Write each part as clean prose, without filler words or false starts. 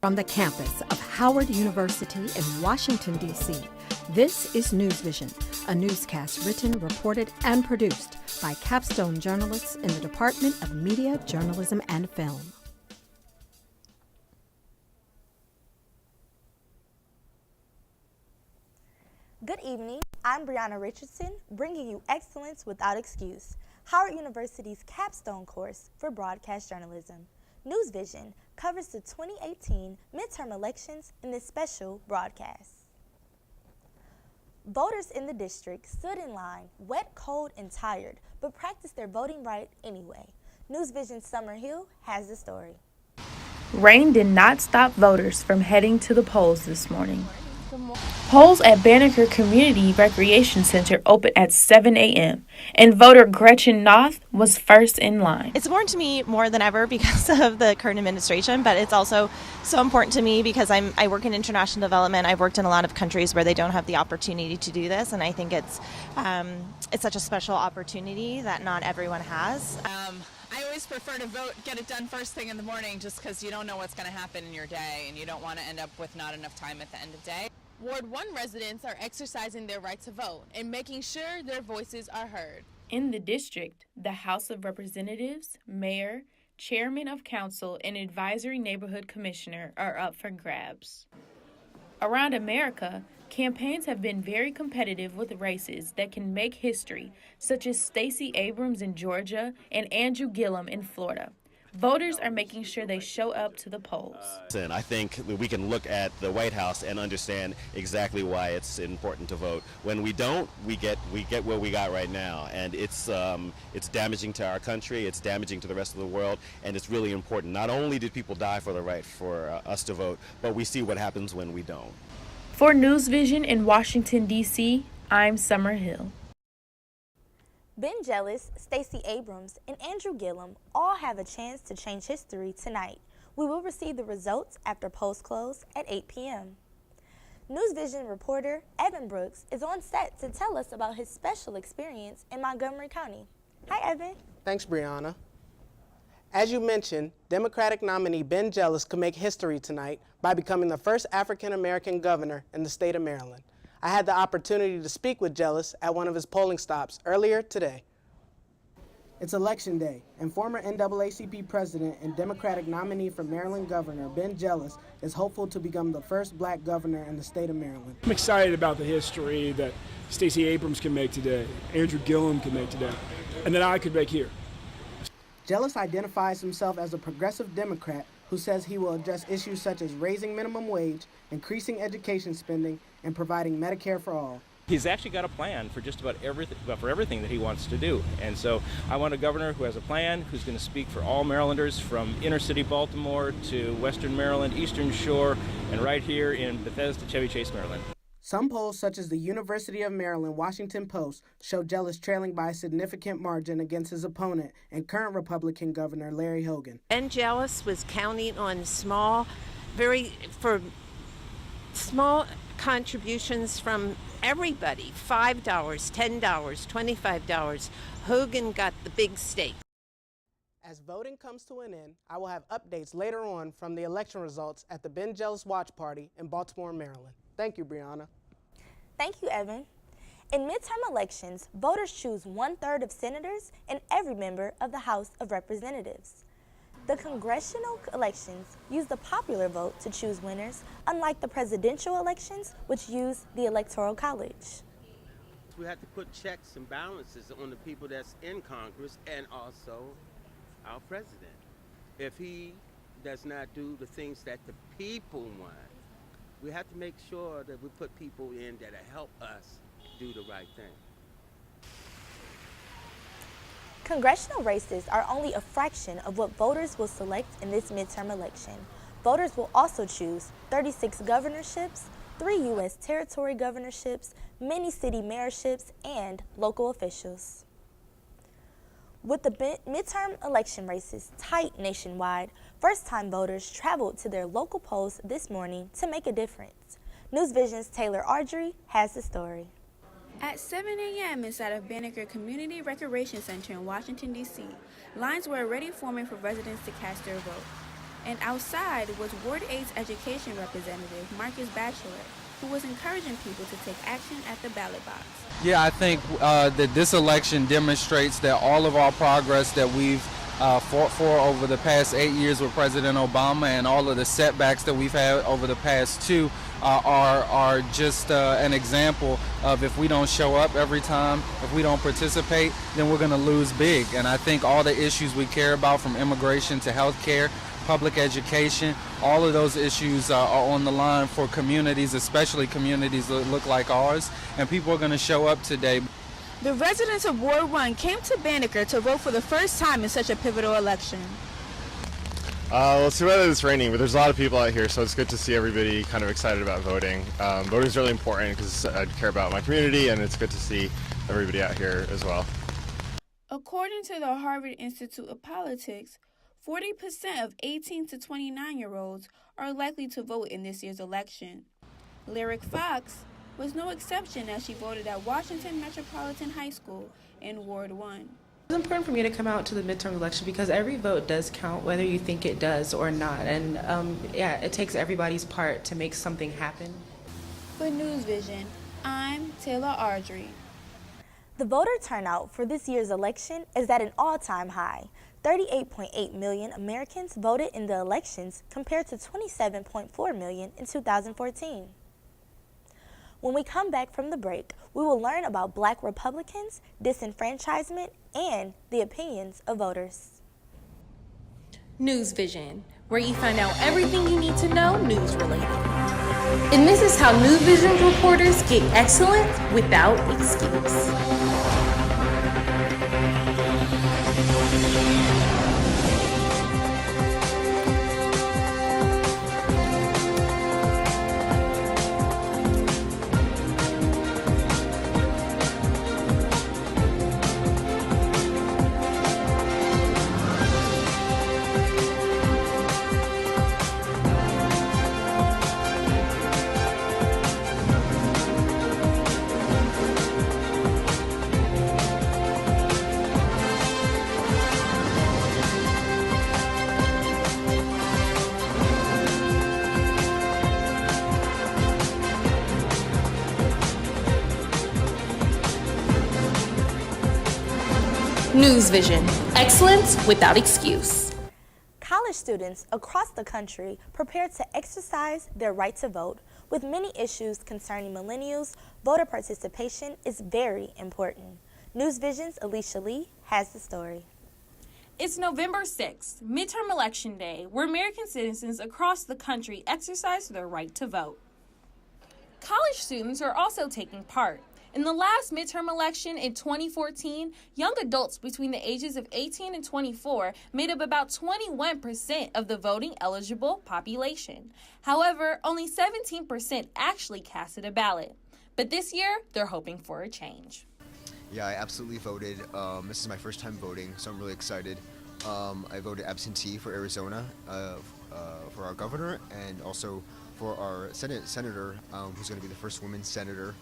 From the campus of Howard University in Washington, D.C., this is NewsVision, a newscast written, reported, and produced by Capstone journalists in the Department of Media, Journalism, and Film. Good evening, I'm Bre'onna Richardson, bringing you excellence without excuse, Howard University's capstone course for broadcast journalism. NewsVision covers the 2018 midterm elections in this special broadcast. Voters in the district stood in line, wet, cold, and tired, but practiced their voting right anyway. NewsVision's Sommer has the story. Rain did not stop voters from heading to the polls this morning. Polls at Banneker Community Recreation Center opened at 7 a.m., and voter Gretchen Noth was first in line. It's important to me more than ever because of the current administration, but it's also so important to me because I work in international development. I've worked in a lot of countries where they don't have the opportunity to do this, and I think it's such a special opportunity that not everyone has. I always prefer to vote, get it done first thing in the morning, just because you don't know what's going to happen in your day, and you don't want to end up with not enough time at the end of the day. Ward 1 residents are exercising their right to vote and making sure their voices are heard. In the district, the House of Representatives, Mayor, Chairman of Council, and Advisory Neighborhood Commissioner are up for grabs. Around America, campaigns have been very competitive with races that can make history, such as Stacey Abrams in Georgia and Andrew Gillum in Florida. Voters are making sure they show up to the polls. And I think we can look at the White House and understand exactly why it's important to vote. When we don't, we get what we got right now, and it's damaging to our country, it's damaging to the rest of the world, and it's really important. Not only did people die for the right for us to vote, but we see what happens when we don't. For NewsVision in Washington, D.C., I'm Sommer Hill. Ben Jealous, Stacey Abrams, and Andrew Gillum all have a chance to change history tonight. We will receive the results after polls close at 8 p.m. NewsVision reporter Evan Brooks is on set to tell us about his special experience in Montgomery County. Hi, Evan. Thanks, Bre'onna. As you mentioned, Democratic nominee Ben Jealous could make history tonight by becoming the first African-American governor in the state of Maryland. I had the opportunity to speak with Jealous at one of his polling stops earlier today. It's Election Day, and former NAACP president and Democratic nominee for Maryland governor Ben Jealous is hopeful to become the first black governor in the state of Maryland. I'm excited about the history that Stacey Abrams can make today, Andrew Gillum can make today, and that I could make here. Jealous identifies himself as a progressive Democrat who says he will address issues such as raising minimum wage, increasing education spending, and providing Medicare for all. He's actually got a plan for just about everything that he wants to do. And so I want a governor who has a plan, who's going to speak for all Marylanders from inner city Baltimore to Western Maryland, Eastern Shore, and right here in Bethesda, Chevy Chase, Maryland. Some polls, such as the University of Maryland Washington Post, show Jealous trailing by a significant margin against his opponent and current Republican Governor Larry Hogan. Ben Jealous was counting on small contributions from everybody, $5, $10, $25. Hogan got the big stake. As voting comes to an end, I will have updates later on from the election results at the Ben Jealous Watch Party in Baltimore, Maryland. Thank you, Bre'onna. Thank you, Evan. In midterm elections, voters choose 1/3 of senators and every member of the House of Representatives. The congressional elections use the popular vote to choose winners, unlike the presidential elections, which use the Electoral College. We have to put checks and balances on the people that's in Congress and also our president. If he does not do the things that the people want, we have to make sure that we put people in that help us do the right thing. Congressional races are only a fraction of what voters will select in this midterm election. Voters will also choose 36 governorships, 3 U.S. territory governorships, many city mayorships, and local officials. With the midterm election races tight nationwide, first-time voters traveled to their local polls this morning to make a difference. NewsVision's Taylor Ardrey has the story. At 7 a.m. inside of Banneker Community Recreation Center in Washington, D.C., lines were already forming for residents to cast their vote. And outside was Ward 8's education representative, Marcus Batchelor, who was encouraging people to take action at the ballot box. Yeah, I think that this election demonstrates that all of our progress that we've fought for over the past 8 years with President Obama and all of the setbacks that we've had over the past 2 are just an example of if we don't show up every time, if we don't participate, then we're going to lose big. And I think all the issues we care about, from immigration to health care, public education, all of those issues are on the line for communities, especially communities that look like ours, and people are going to show up today. The residents of Ward 1 came to Banneker to vote for the first time in such a pivotal election. Well, it's too bad that it's raining, but there's a lot of people out here, so it's good to see everybody kind of excited about voting. Voting is really important because I care about my community, and it's good to see everybody out here as well. According to the Harvard Institute of Politics, 40% of 18 to 29-year-olds are likely to vote in this year's election. Lyric Fox was no exception as she voted at Washington Metropolitan High School in Ward 1. It's important for me to come out to the midterm election because every vote does count, whether you think it does or not. And it takes everybody's part to make something happen. For NewsVision, I'm Taylor Ardrey. The voter turnout for this year's election is at an all-time high. 38.8 million Americans voted in the elections compared to 27.4 million in 2014. When we come back from the break, we will learn about Black Republicans, disenfranchisement, and the opinions of voters. NewsVision, where you find out everything you need to know news-related. And this is how NewsVision reporters get excellence without excuse. NewsVision, excellence without excuse. College students across the country prepare to exercise their right to vote. With many issues concerning millennials, voter participation is very important. NewsVision's Alicia Lee has the story. It's November 6th, Midterm Election Day, where American citizens across the country exercise their right to vote. College students are also taking part. In the last midterm election in 2014, young adults between the ages of 18 and 24 made up about 21% of the voting eligible population. However, only 17% actually casted a ballot. But this year, they're hoping for a change. Yeah, I absolutely voted. This is my first time voting, so I'm really excited. I voted absentee for Arizona, for our governor, and also for our senator, who's going to be the first woman senator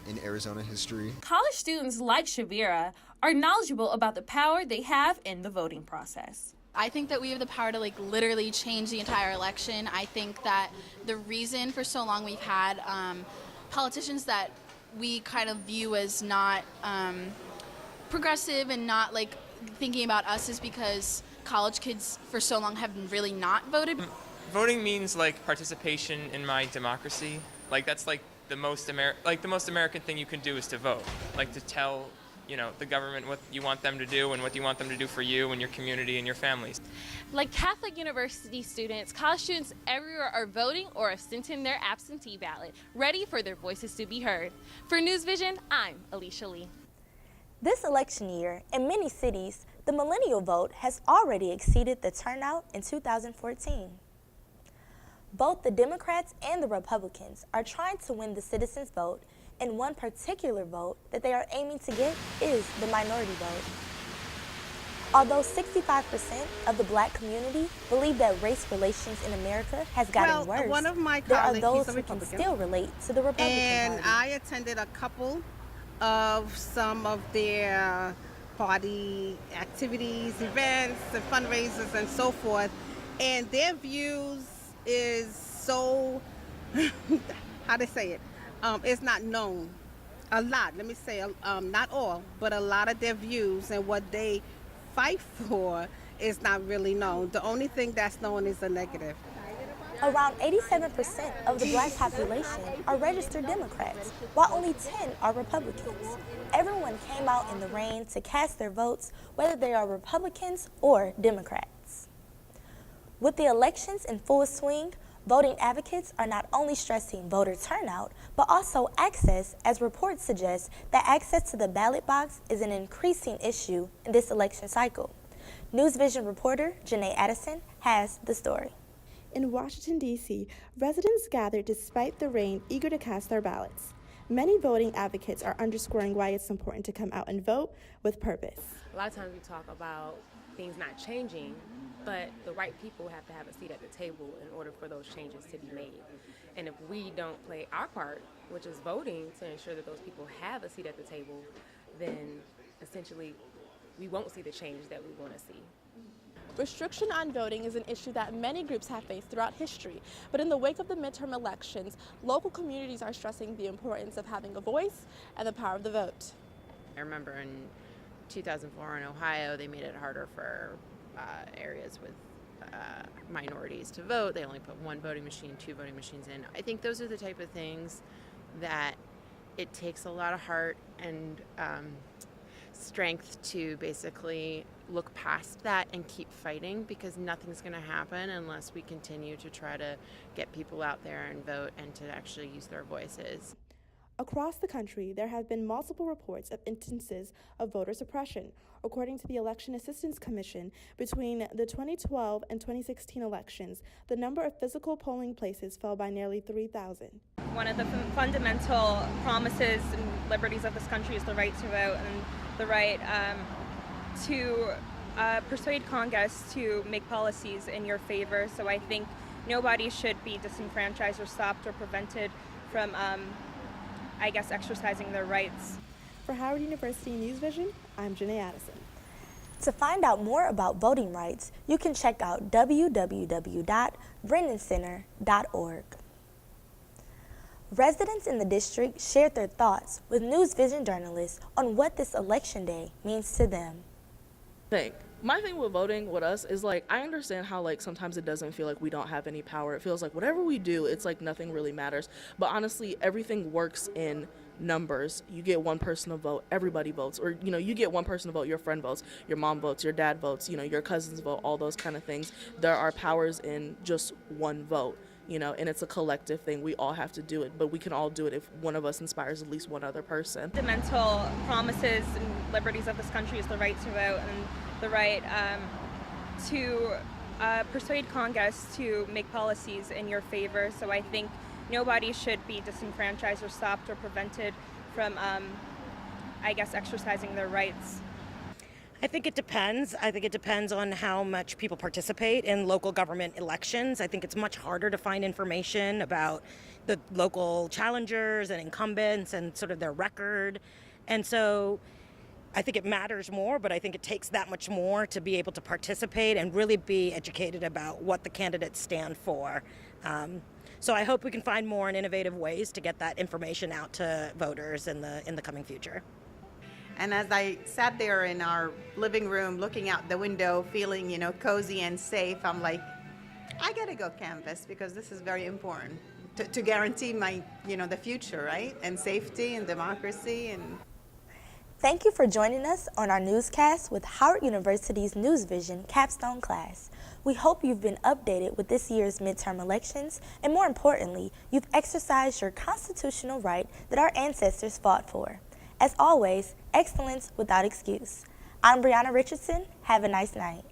in Arizona history. College students like Shavira are knowledgeable about the power they have in the voting process. I think that we have the power to literally change the entire election. I think that the reason for so long we've had politicians that we kind of view as not progressive and not thinking about us is because college kids for so long have really not voted. Voting means participation in my democracy. That's the most American thing you can do is to vote. To tell, the government what you want them to do and what you want them to do for you and your community and your families. Like Catholic University students, college students everywhere are voting or have sent in their absentee ballot, ready for their voices to be heard. For NewsVision, I'm Alicia Lee. This election year, in many cities, the millennial vote has already exceeded the turnout in 2014. Both the Democrats and the Republicans are trying to win the citizens' vote, and one particular vote that they are aiming to get is the minority vote. Although 65% of the Black community believe that race relations in America has gotten worse, one of my there are colleagues, those he's a who can Republican, still relate to the Republican and Party. I attended a couple of some of their party activities, events, and fundraisers, and so forth. and their views is so, how to say it, it's not known. A lot, let me say, not all, but a lot of their views and what they fight for is not really known. The only thing that's known is the negative. Around 87% of the black population are registered Democrats, while only 10 are Republicans. Everyone came out in the rain to cast their votes, whether they are Republicans or Democrats. With the elections in full swing, voting advocates are not only stressing voter turnout, but also access, as reports suggest that access to the ballot box is an increasing issue in this election cycle. NewsVision reporter Jenae Addison has the story. In Washington, D.C., residents gathered despite the rain, eager to cast their ballots. Many voting advocates are underscoring why it's important to come out and vote with purpose. A lot of times we talk about things not changing, but the right people have to have a seat at the table in order for those changes to be made. And if we don't play our part, which is voting to ensure that those people have a seat at the table, then essentially we won't see the change that we want to see. Restriction on voting is an issue that many groups have faced throughout history, but in the wake of the midterm elections, local communities are stressing the importance of having a voice and the power of the vote. I remember in 2004 in Ohio, they made it harder for areas with minorities to vote. They only put 1 voting machine, 2 voting machines in. I think those are the type of things that it takes a lot of heart and strength to basically look past that and keep fighting, because nothing's going to happen unless we continue to try to get people out there and vote and to actually use their voices. Across the country, there have been multiple reports of instances of voter suppression. According to the Election Assistance Commission, between the 2012 and 2016 elections, the number of physical polling places fell by nearly 3,000. One of the fundamental promises and liberties of this country is the right to vote and the right to persuade Congress to make policies in your favor. So I think nobody should be disenfranchised or stopped or prevented from exercising their rights. For Howard University NewsVision, I'm Jenae Addison. To find out more about voting rights, you can check out www.brennancenter.org. Residents in the district shared their thoughts with NewsVision journalists on what this election day means to them. My thing with voting with us is I understand how sometimes it doesn't feel like we don't have any power. It feels like whatever we do, it's like nothing really matters. But honestly, everything works in numbers. You get one person to vote, everybody votes. Or, you get one person to vote, your friend votes, your mom votes, your dad votes, your cousins vote, all those kind of things. There are powers in just one vote. And it's a collective thing. We all have to do it, but we can all do it if one of us inspires at least one other person. Fundamental promises and liberties of this country is the right to vote and the right to persuade Congress to make policies in your favor. So I think nobody should be disenfranchised or stopped or prevented from, exercising their rights. I think it depends. I think it depends on how much people participate in local government elections. I think it's much harder to find information about the local challengers and incumbents and sort of their record. And so I think it matters more, but I think it takes that much more to be able to participate and really be educated about what the candidates stand for. So I hope we can find more and innovative ways to get that information out to voters in the coming future. And as I sat there in our living room looking out the window, feeling, cozy and safe, I'm like, I gotta go canvass because this is very important to guarantee my, the future, right? And safety and democracy. And Thank you for joining us on our newscast with Howard University's NewsVision Capstone class. We hope you've been updated with this year's midterm elections, and more importantly, you've exercised your constitutional right that our ancestors fought for. As always, excellence without excuse. I'm Brianna Richardson. Have a nice night.